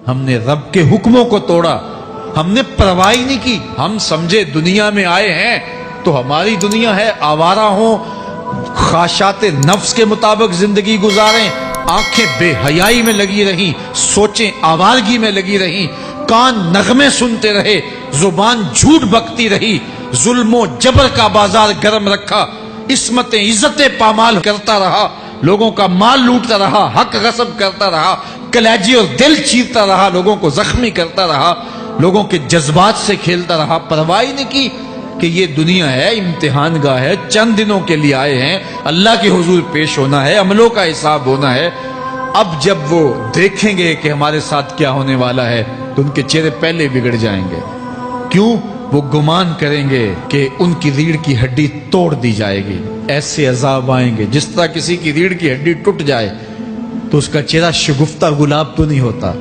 ہم نے رب کے حکموں کو توڑا، ہم نے پرواہ ہی نہیں کی۔ ہم سمجھے دنیا میں آئے ہیں تو ہماری دنیا ہے، آوارہ ہوں، خواہشات نفس کے مطابق زندگی گزاریں، آنکھیں بے حیائی میں لگی رہیں، سوچیں آوارگی میں لگی رہیں، کان نغمے سنتے رہے، زبان جھوٹ بکتی رہی، ظلم و جبر کا بازار گرم رکھا، عصمتیں عزتیں پامال کرتا رہا، لوگوں کا مال لوٹتا رہا، حق غصب کرتا رہا، کلیجی اور دل چیرتا رہا، لوگوں کو زخمی کرتا رہا، لوگوں کے جذبات سے کھیلتا رہا، پرواہ نہیں کی کہ یہ دنیا ہے، امتحان گاہ ہے، چند دنوں کے لیے آئے ہیں، اللہ کے حضور پیش ہونا ہے، عملوں کا حساب ہونا ہے۔ اب جب وہ دیکھیں گے کہ ہمارے ساتھ کیا ہونے والا ہے تو ان کے چہرے پہلے بگڑ جائیں گے۔ کیوں؟ وہ گمان کریں گے کہ ان کی ریڑھ کی ہڈی توڑ دی جائے گی، ایسے عذاب آئیں گے جس طرح کسی کی ریڑھ کی ہڈی ٹوٹ جائے تو اس کا چہرہ شگفتہ گلاب تو نہیں ہوتا،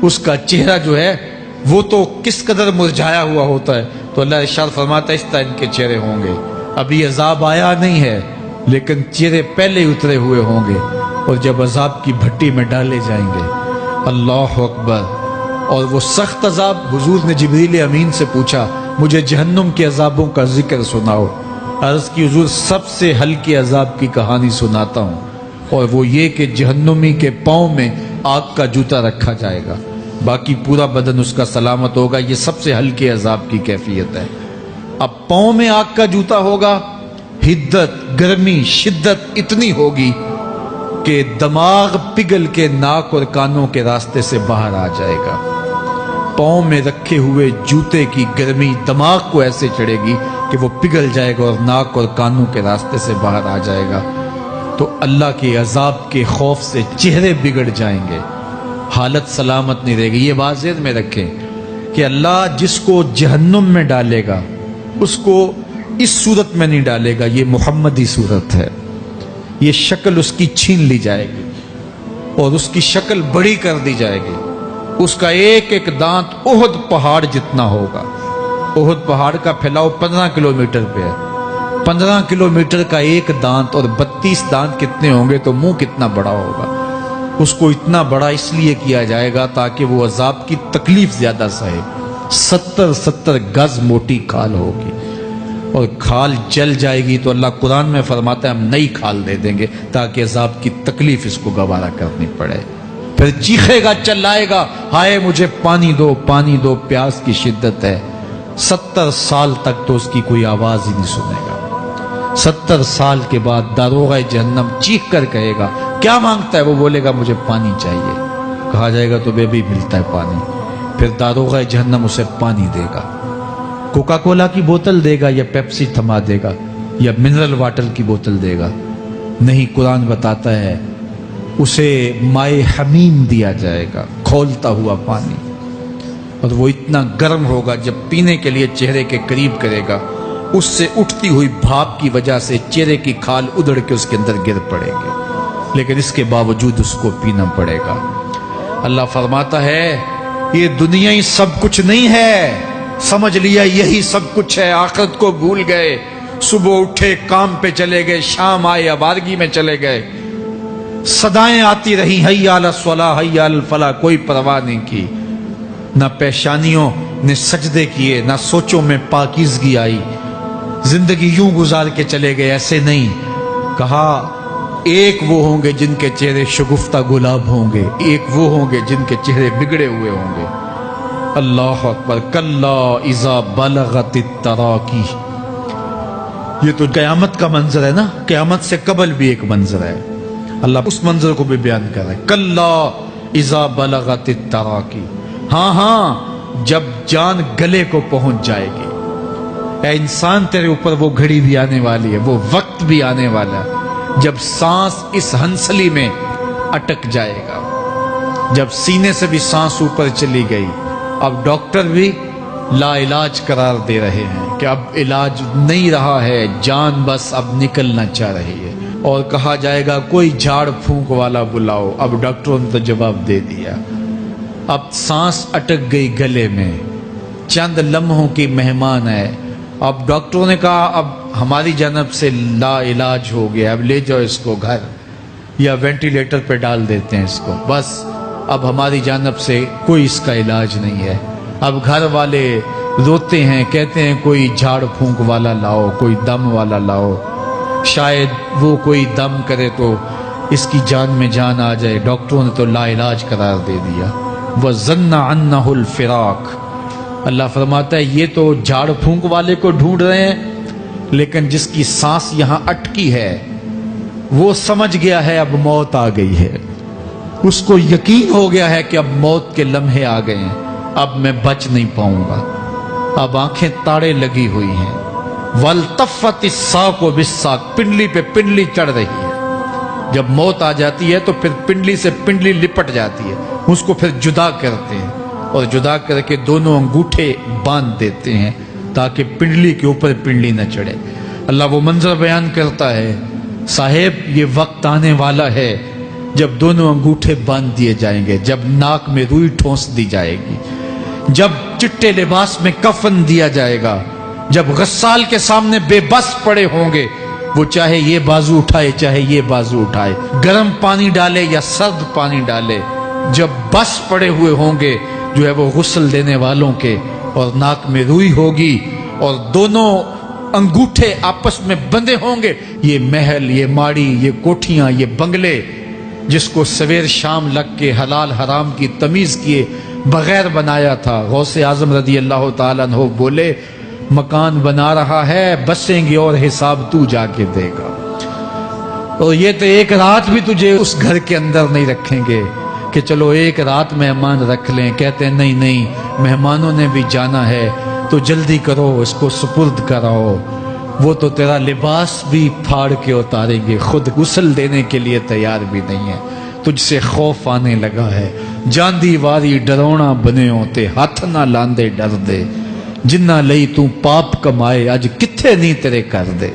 اس کا چہرہ جو ہے وہ تو کس قدر مرجھایا ہوا ہوتا ہے۔ تو اللہ ارشاد فرماتا ہے اس طرح ان کے چہرے ہوں گے۔ ابھی عذاب آیا نہیں ہے لیکن چہرے پہلے ہی اترے ہوئے ہوں گے، اور جب عذاب کی بھٹی میں ڈالے جائیں گے، اللہ اکبر، اور وہ سخت عذاب، حضور نے جبریل امین سے پوچھا مجھے جہنم کے عذابوں کا ذکر سناؤ۔ عرض کی حضور سب سے ہلکے عذاب کی کہانی سناتا ہوں، اور وہ یہ کہ جہنمی کے پاؤں میں آگ کا جوتا رکھا جائے گا، باقی پورا بدن اس کا سلامت ہوگا۔ یہ سب سے ہلکے عذاب کی کیفیت ہے۔ اب پاؤں میں آگ کا جوتا ہوگا، حدت، گرمی، شدت اتنی ہوگی کہ دماغ پگھل کے ناک اور کانوں کے راستے سے باہر آ جائے گا۔ پاؤں میں رکھے ہوئے جوتے کی گرمی دماغ کو ایسے چڑھے گی کہ وہ پگھل جائے گا اور ناک اور کانوں کے راستے سے باہر آ جائے گا۔ تو اللہ کے عذاب کے خوف سے چہرے بگڑ جائیں گے، حالت سلامت نہیں رہے گی۔ یہ بات ذہن میں رکھیں کہ اللہ جس کو جہنم میں ڈالے گا اس کو اس صورت میں نہیں ڈالے گا، یہ محمدی صورت ہے، یہ شکل اس کی چھین لی جائے گی اور اس کی شکل بڑی کر دی جائے گی۔ اس کا ایک ایک دانت احد پہاڑ جتنا ہوگا۔ احد پہاڑ کا پھیلاؤ 15 کلومیٹر پہ ہے، 15 کلومیٹر کا ایک دانت، اور 32 دانت کتنے ہوں گے تو منہ کتنا بڑا ہوگا۔ اس کو اتنا بڑا اس لیے کیا جائے گا تاکہ وہ عذاب کی تکلیف زیادہ سہے۔ 70 گز موٹی کھال ہوگی، اور کھال جل جائے گی تو اللہ قرآن میں فرماتا ہے ہم نئی کھال دے دیں گے تاکہ عذاب کی تکلیف اس کو گوارا کرنی پڑے۔ پھر چیخے گا، چلائے گا، ہائے مجھے پانی دو، پانی دو، پیاس کی شدت ہے۔ 70 سال تک تو اس کی کوئی آواز ہی نہیں سنے گا۔ 70 سال کے بعد داروغہ جہنم چیخ کر کہے گا کیا مانگتا ہے؟ وہ بولے گا مجھے پانی چاہیے۔ کہا جائے گا تو بے بھی ملتا ہے پانی۔ پھر داروغہ جہنم اسے پانی دے گا، کوکا کولا کی بوتل دے گا یا پیپسی تھما دے گا یا منرل واٹر کی بوتل دے گا؟ نہیں، قرآن بتاتا ہے اسے مائے حمیم دیا جائے گا، کھولتا ہوا پانی، اور وہ اتنا گرم ہوگا جب پینے کے لیے چہرے کے قریب کرے گا اس سے اٹھتی ہوئی بھاپ کی وجہ سے چہرے کی کھال ادڑ کے اس کے اندر گر پڑے گی، لیکن اس کے باوجود اس کو پینا پڑے گا۔ اللہ فرماتا ہے یہ دنیا ہی سب کچھ نہیں ہے، سمجھ لیا یہی سب کچھ ہے، آخرت کو بھول گئے، صبح اٹھے کام پہ چلے گئے، شام آئے آوارگی میں چلے گئے، صدائیں آتی رہی حی علی الصلاح حی علی الفلاح، کوئی پرواہ نہیں کی، نہ پیشانیوں نے سجدے کیے، نہ سوچوں میں پاکیزگی آئی، زندگی یوں گزار کے چلے گئے۔ ایسے نہیں، کہا ایک وہ ہوں گے جن کے چہرے شگفتہ گلاب ہوں گے، ایک وہ ہوں گے جن کے چہرے بگڑے ہوئے ہوں گے۔ اللہ اکبر، کلا اذا بلغت التراقی، یہ تو قیامت کا منظر ہے نا، قیامت سے قبل بھی ایک منظر ہے، اللہ اس منظر کو بھی بیان کر رہا ہے، کلا اذا بلغت التراقی، ہاں جب جان گلے کو پہنچ جائے گی۔ اے انسان تیرے اوپر وہ گھڑی بھی آنے والی ہے، وہ وقت بھی آنے والا ہے جب سانس اس ہنسلی میں اٹک جائے گا، جب سینے سے بھی سانس اوپر چلی گئی، اب ڈاکٹر بھی لا علاج قرار دے رہے ہیں کہ اب علاج نہیں رہا ہے، جان بس اب نکلنا چاہ رہی ہے، اور کہا جائے گا کوئی جھاڑ پھونک والا بلاؤ۔ اب ڈاکٹروں نے تو جواب دے دیا، اب سانس اٹک گئی گلے میں، چند لمحوں کی مہمان ہے۔ اب ڈاکٹروں نے کہا اب ہماری جانب سے لا علاج ہو گیا، اب لے جاؤ اس کو گھر، یا وینٹیلیٹر پہ ڈال دیتے ہیں اس کو، بس اب ہماری جانب سے کوئی اس کا علاج نہیں ہے۔ اب گھر والے روتے ہیں، کہتے ہیں کوئی جھاڑ پھونک والا لاؤ، کوئی دم والا لاؤ، شاید وہ کوئی دم کرے تو اس کی جان میں جان آ جائے۔ ڈاکٹروں نے تو لا علاج قرار دے دیا۔ وَظَنَّ عَنَّهُ الْفِرَاقُ، اللہ فرماتا ہے یہ تو جھاڑ پھونک والے کو ڈھونڈ رہے ہیں، لیکن جس کی سانس یہاں اٹکی ہے وہ سمجھ گیا ہے اب موت آ گئی ہے، اس کو یقین ہو گیا ہے کہ اب موت کے لمحے آ گئے ہیں، اب میں بچ نہیں پاؤں گا، اب آنکھیں تاڑے لگی ہوئی ہیں۔ وَالْتَفَّتِ السَّاقُ بِالسَّاقِ، پنڈلی پہ پنڈلی چڑھ رہی ہے۔ جب موت آ جاتی ہے تو پھر پنڈلی سے پنڈلی لپٹ جاتی ہے، اس کو پھر جدا کرتے ہیں اور جدا کر کے دونوں انگوٹھے باندھ دیتے ہیں تاکہ پنڈلی کے اوپر پنڈلی نہ چڑھے۔ اللہ وہ منظر بیان کرتا ہے، صاحب یہ وقت آنے والا ہے جب دونوں انگوٹھے باندھ دیے جائیں گے، جب ناک میں روئی ٹھونس دی جائے گی، جب چٹے لباس میں کفن دیا جائے گا، جب غسال کے سامنے بے بس پڑے ہوں گے، وہ چاہے یہ بازو اٹھائے چاہے یہ بازو اٹھائے، گرم پانی ڈالے یا سرد پانی ڈالے، جب بس پڑے ہوئے ہوں گے جو ہے وہ غسل دینے والوں کے، اور ناک میں روئی ہوگی اور دونوں انگوٹھے آپس میں بندھے ہوں گے۔ یہ محل، یہ ماڑی، یہ کوٹھیاں، یہ بنگلے جس کو سویر شام لگ کے حلال حرام کی تمیز کیے بغیر بنایا تھا، غوث اعظم رضی اللہ تعالیٰ عنہ بولے مکان بنا رہا ہے، بسیں گے اور حساب تو جا کے دے گا، اور یہ تو ایک رات بھی تجھے اس گھر کے اندر نہیں رکھیں گے کہ چلو ایک رات مہمان رکھ لیں۔ کہتے ہیں نہیں نہیں، مہمانوں نے بھی جانا ہے تو جلدی کرو، اس کو سپرد کراؤ، وہ تو تیرا لباس بھی پھاڑ کے اتاریں گے، خود غسل دینے کے لیے تیار بھی نہیں ہے، تجھ سے خوف آنے لگا ہے۔ جاندی واری ڈرونا بنے ہوتے، ہاتھ نہ لاندے ڈر دے، جنہ لئی تو پاپ کمائے اج کتھے نہیں تیرے کر دے۔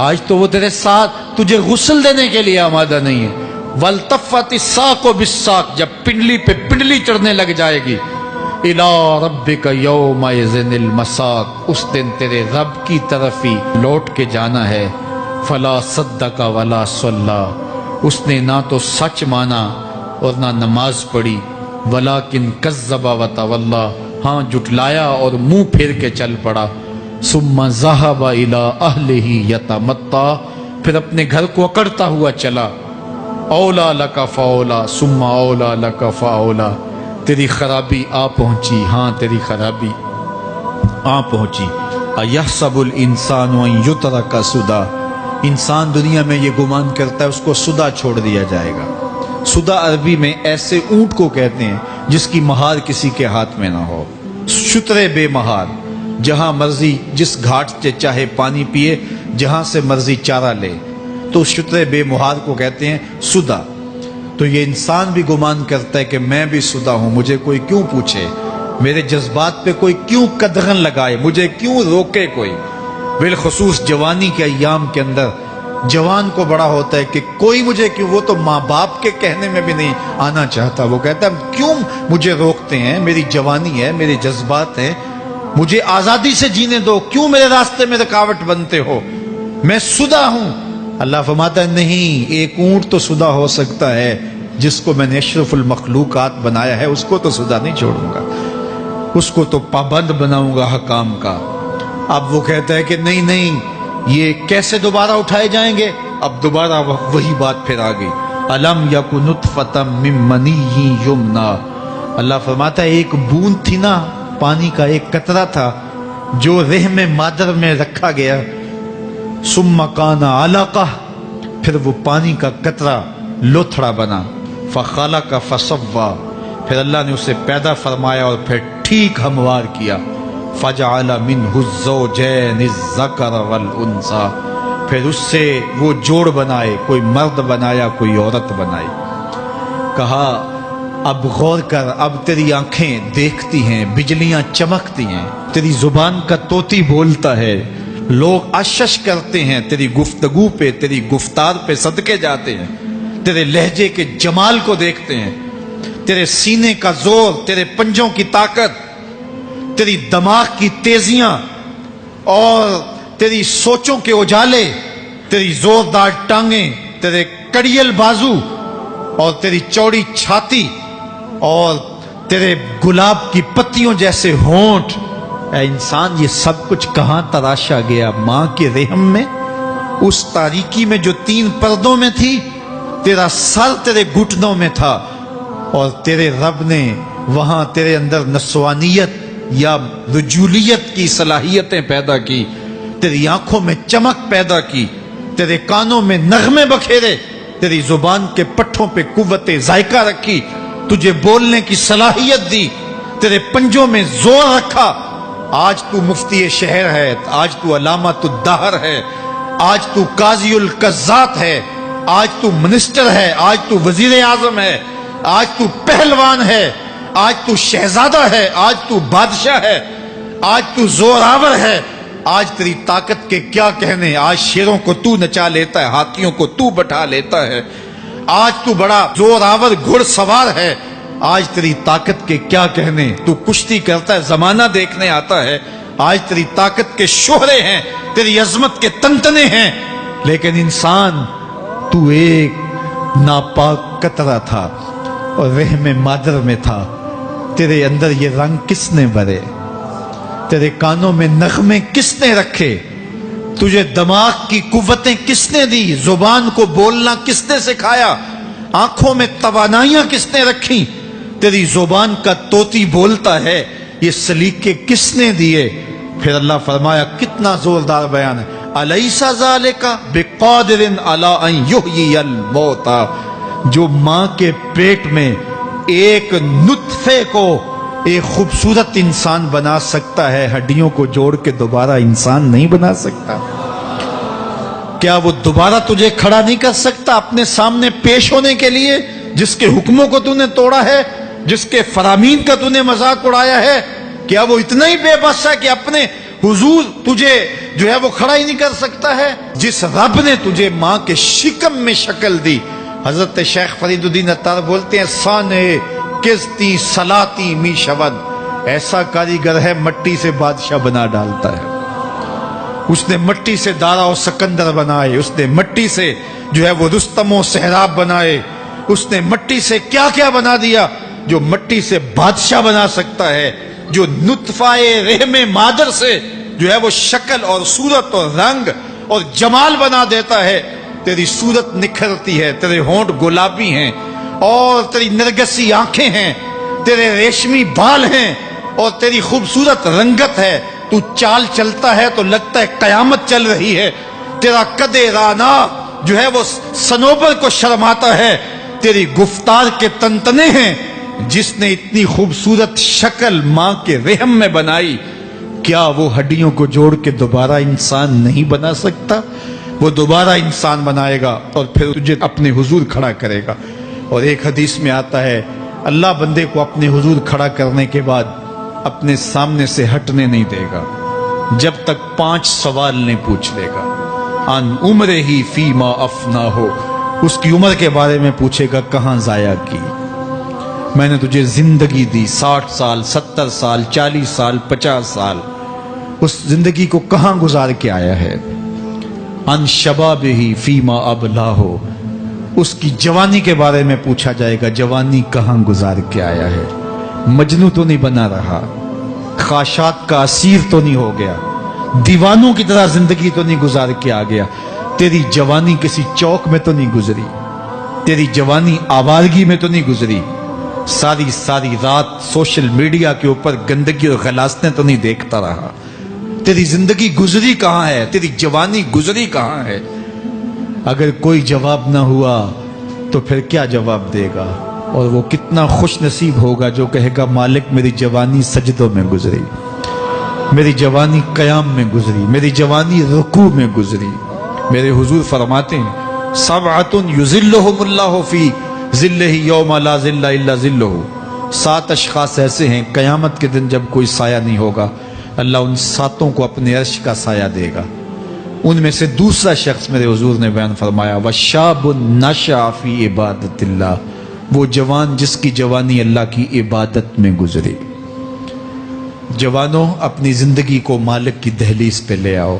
آج تو وہ تیرے ساتھ تجھے غسل دینے کے لیے آمادہ نہیں ہے۔ وَالْتَفَّتِ السَّاقُ بِالسَّاقِ، جب پنڈلی پہ پنڈلی چڑھنے لگ جائے گی، إِلَىٰ رَبِّكَ يَوْمَئِذٍ الْمَسَاقُ، اس دن تیرے رب کی طرف ہی لوٹ کے جانا ہے۔ فَلَا صَدَّقَ وَلَا صَلَّىٰ، اس نے نہ تو سچ مانا اور نہ نماز پڑھی، وَلَٰكِنْ كَذَّبَ وَتَوَلَّىٰ، ہاں جھٹلایا اور منہ پھیر کے چل پڑا۔ ثُمَّ ذَهَبَ إِلَىٰ أَهْلِهِ يَتَمَطَّىٰ، پھر اپنے گھر کو اکڑتا ہوا چلا۔ اولا لَكَ فَأَوْلَىٰ ثُمَّ أَوْلَىٰ لَكَ فَأَوْلَىٰ، تیری خرابی آ پہنچی، ہاں تیری خرابی آ پہنچی۔ اَيَحْسَبُ الْإِنسَانُ أَن يُتْرَكَ سُدًى، انسان دنیا میں یہ گمان کرتا ہے اس کو سدا چھوڑ دیا جائے گا۔ سدا عربی میں ایسے اونٹ کو کہتے ہیں جس کی مہار کسی کے ہاتھ میں نہ ہو، شترے بے مہار، جہاں مرضی جس گھاٹ سے چاہے پانی پیے، جہاں سے مرضی چارہ لے، تو شترے بے مہار کو کہتے ہیں سدا۔ تو یہ انسان بھی گمان کرتا ہے کہ میں بھی سدا ہوں، مجھے کوئی کیوں پوچھے، میرے جذبات پہ کوئی کیوں قدغن لگائے، مجھے کیوں روکے کوئی۔ بالخصوص جوانی کے ایام کے اندر جوان کو بڑا ہوتا ہے کہ کوئی مجھے کیوں، وہ تو ماں باپ کے کہنے میں بھی نہیں آنا چاہتا، وہ کہتا ہے کیوں مجھے روکتے ہیں، میری جوانی ہے، میرے جذبات ہیں، مجھے آزادی سے جینے دو، کیوں میرے راستے میں رکاوٹ بنتے ہو، میں سدا ہوں۔ اللہ فرماتا ہے نہیں، ایک اونٹ تو سدا ہو سکتا ہے، جس کو میں نے اشرف المخلوقات بنایا ہے اس کو تو سدا نہیں چھوڑوں گا، اس کو تو پابند بناؤں گا حکام کا۔ اب وہ کہتا ہے کہ نہیں نہیں، یہ کیسے دوبارہ اٹھائے جائیں گے؟ اب دوبارہ وہی بات پھر آ گئی، الم یک نطفۃ من منی یمنا، اللہ فرماتا ہے ایک بوند تھی نا، پانی کا ایک قطرہ تھا جو رحم مادر میں رکھا گیا، ثم کان علقہ، پھر وہ پانی کا قطرہ لوتھڑا بنا، فخلق فسوی، پھر اللہ نے اسے پیدا فرمایا اور پھر ٹھیک ہموار کیا، فجعل منہ الزوجین الذکر والانثی، پھر اس سے وہ جوڑ بنائے، کوئی مرد بنایا کوئی عورت بنائی۔ کہا اب غور کر، اب تیری آنکھیں دیکھتی ہیں، بجلیاں چمکتی ہیں، تیری زبان کا طوطی بولتا ہے، لوگ اشش کرتے ہیں تیری گفتگو پہ، تیری گفتار پہ صدقے جاتے ہیں، تیرے لہجے کے جمال کو دیکھتے ہیں، تیرے سینے کا زور، تیرے پنجوں کی طاقت، تیری دماغ کی تیزیاں اور تیری سوچوں کے اجالے، تیری زوردار ٹانگیں، تیرے کڑیل بازو اور تیری چوڑی چھاتی اور تیرے گلاب کی پتیوں جیسے ہونٹ، اے انسان یہ سب کچھ کہاں تراشا گیا؟ ماں کے رحم میں، اس تاریکی میں جو 3 پردوں میں تھی، تیرا سر تیرے گھٹنوں میں تھا، اور تیرے رب نے وہاں تیرے اندر نسوانیت یا رجولیت کی صلاحیتیں پیدا کی، تیری آنکھوں میں چمک پیدا کی، تیرے کانوں میں نغمے بکھیرے، تیری زبان کے پٹھوں پہ قوت ذائقہ رکھی، تجھے بولنے کی صلاحیت دی، تیرے پنجوں میں زور رکھا۔ آج تو مفتی شہر ہے، آج تو علامۃ الدہر ہے، آج تو قاضی القضات ہے، آج تو منسٹر ہے، آج تو وزیر اعظم ہے، آج تو پہلوان ہے، آج تو شہزادہ ہے، آج تو بادشاہ ہے، آج تو زوراور ہے، آج تیری طاقت کے کیا کہنے؟ آج شیروں کو تو نچا لیتا ہے، ہاتھیوں کو تو بٹھا لیتا ہے، آج تو بڑا زوراور گھڑ سوار ہے، آج تیری طاقت کے کیا کہنے؟ تو کشتی کرتا ہے، زمانہ دیکھنے آتا ہے، آج تیری طاقت کے شوہرے ہیں، تیری عظمت کے تنتنے ہیں، لیکن انسان تو ایک ناپاک قطرہ تھا اور رحم مادر میں تھا۔ تیرے اندر یہ رنگ کس نے بھرے؟ تیرے کانوں میں نغمے کس نے رکھے؟ تجھے دماغ کی قوتیں کس نے دی؟ زبان کو بولنا کس نے سکھایا؟ آنکھوں میں توانائیاں کس نے رکھی؟ تیری زبان کا طوطی بولتا ہے، یہ سلیقے کس نے دیے؟ پھر اللہ فرمایا، کتنا زوردار بیان ہے، الیس ذالک بقادر علی ان یحیی الموتى، جو ماں کے پیٹ میں ایک نطفے کو ایک خوبصورت انسان بنا سکتا ہے، ہڈیوں کو جوڑ کے دوبارہ انسان نہیں بنا سکتا؟ کیا وہ دوبارہ تجھے کھڑا نہیں کر سکتا اپنے سامنے پیش ہونے کے لیے، جس کے حکموں کو تو نے توڑا ہے، جس کے فرامین کا تو نے مذاق اڑایا ہے؟ کیا وہ اتنا ہی بے بس ہے کہ اپنے حضور تجھے جو ہے وہ کھڑا ہی نہیں کر سکتا ہے؟ جس رب نے تجھے ماں کے شکم میں شکل دی، حضرت شیخ فرید الدین عطار بولتے ہیں، سانے کستی سلاتی می شود، ایسا کاریگر ہے مٹی سے بادشاہ بنا ڈالتا ہے۔ اس نے مٹی سے دارا و سکندر بنائے، اس نے مٹی سے جو ہے وہ رستم و سہراب بنائے، اس نے مٹی سے کیا کیا بنا دیا جو مٹی سے بادشاہ بنا سکتا ہے، جو نطفہ رحم مادر سے جو ہے وہ شکل اور صورت اور رنگ اور جمال بنا دیتا ہے۔ تیری صورت نکھرتی ہے، تیرے ہونٹ گلابی ہیں اور تیری نرگسی آنکھیں ہیں، تیرے ریشمی بال ہیں اور تیری خوبصورت رنگت ہے، تو چال چلتا ہے تو لگتا ہے قیامت چل رہی ہے، تیرا قد رانا جو ہے وہ صنوبر کو شرماتا ہے، تیری گفتار کے تنتنے ہیں۔ جس نے اتنی خوبصورت شکل ماں کے رحم میں بنائی، کیا وہ ہڈیوں کو جوڑ کے دوبارہ انسان نہیں بنا سکتا؟ وہ دوبارہ انسان بنائے گا اور پھر تجھے اپنے حضور کھڑا کرے گا۔ اور ایک حدیث میں آتا ہے، اللہ بندے کو اپنے حضور کھڑا کرنے کے بعد اپنے سامنے سے ہٹنے نہیں دے گا جب تک 5 سوال نہیں پوچھ لے گا۔ ان عمرہ ہی فیما افنا ہو، اس کی عمر کے بارے میں پوچھے گا، کہاں ضائع کی؟ میں نے تجھے زندگی دی، 60 سال 70 سال 40 سال 50 سال، اس زندگی کو کہاں گزار کے آیا ہے؟ ان شباب ہی فیما ابلا ہو، اس کی جوانی کے بارے میں پوچھا جائے گا، جوانی کہاں گزار کے آیا ہے؟ مجنوں تو نہیں بنا رہا، خواہشات کا اسیر تو نہیں ہو گیا، دیوانوں کی طرح زندگی تو نہیں گزار کے آ گیا؟ تیری جوانی کسی چوک میں تو نہیں گزری، تیری جوانی آوارگی میں تو نہیں گزری، ساری رات سوشل میڈیا کے اوپر گندگی اور غلاظتیں تو نہیں دیکھتا رہا؟ تیری زندگی گزری کہاں ہے؟ تیری جوانی گزری کہاں ہے؟ اگر کوئی جواب نہ ہوا تو پھر کیا جواب دے گا؟ اور وہ کتنا خوش نصیب ہوگا جو کہے گا، مالک میری جوانی سجدوں میں گزری، میری جوانی قیام میں گزری، میری جوانی رکوع میں گزری۔ میرے حضور فرماتے ہیں، سبعۃ یظلھم اللہ فی ظلہ یوم لا ظل الا ظلہ، 7 اشخاص ایسے ہیں قیامت کے دن جب کوئی سایہ نہیں ہوگا، اللہ ان 7 کو اپنے عرش کا سایہ دے گا۔ ان میں سے دوسرا شخص میرے حضور نے بیان فرمایا، وشاب نشأ فی عبادت اللہ، وہ جوان جس کی جوانی اللہ کی عبادت میں گزری۔ جوانوں، اپنی زندگی کو مالک کی دہلیز پہ لے آؤ۔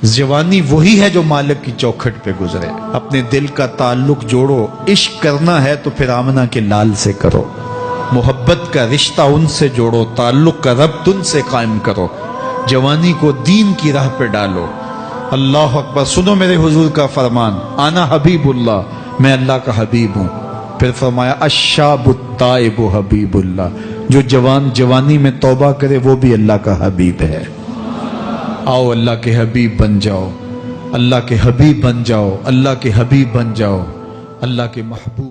جوانی وہی ہے جو مالک کی چوکھٹ پہ گزرے۔ اپنے دل کا تعلق جوڑو، عشق کرنا ہے تو پھر آمنہ کے لال سے کرو، محبت کا رشتہ ان سے جوڑو، تعلق کا ربط ان سے قائم کرو، جوانی کو دین کی راہ پہ ڈالو۔ اللہ اکبر۔ سنو میرے حضور کا فرمان، انا حبیب اللہ، میں اللہ کا حبیب ہوں۔ پھر فرمایا الشاب التائب حبیب اللہ، جو جوان جوانی میں توبہ کرے وہ بھی اللہ کا حبیب ہے۔ آؤ اللہ کے حبیب بن جاؤ، اللہ کے حبیب بن جاؤ، اللہ کے حبیب بن جاؤ، اللہ کے محبوب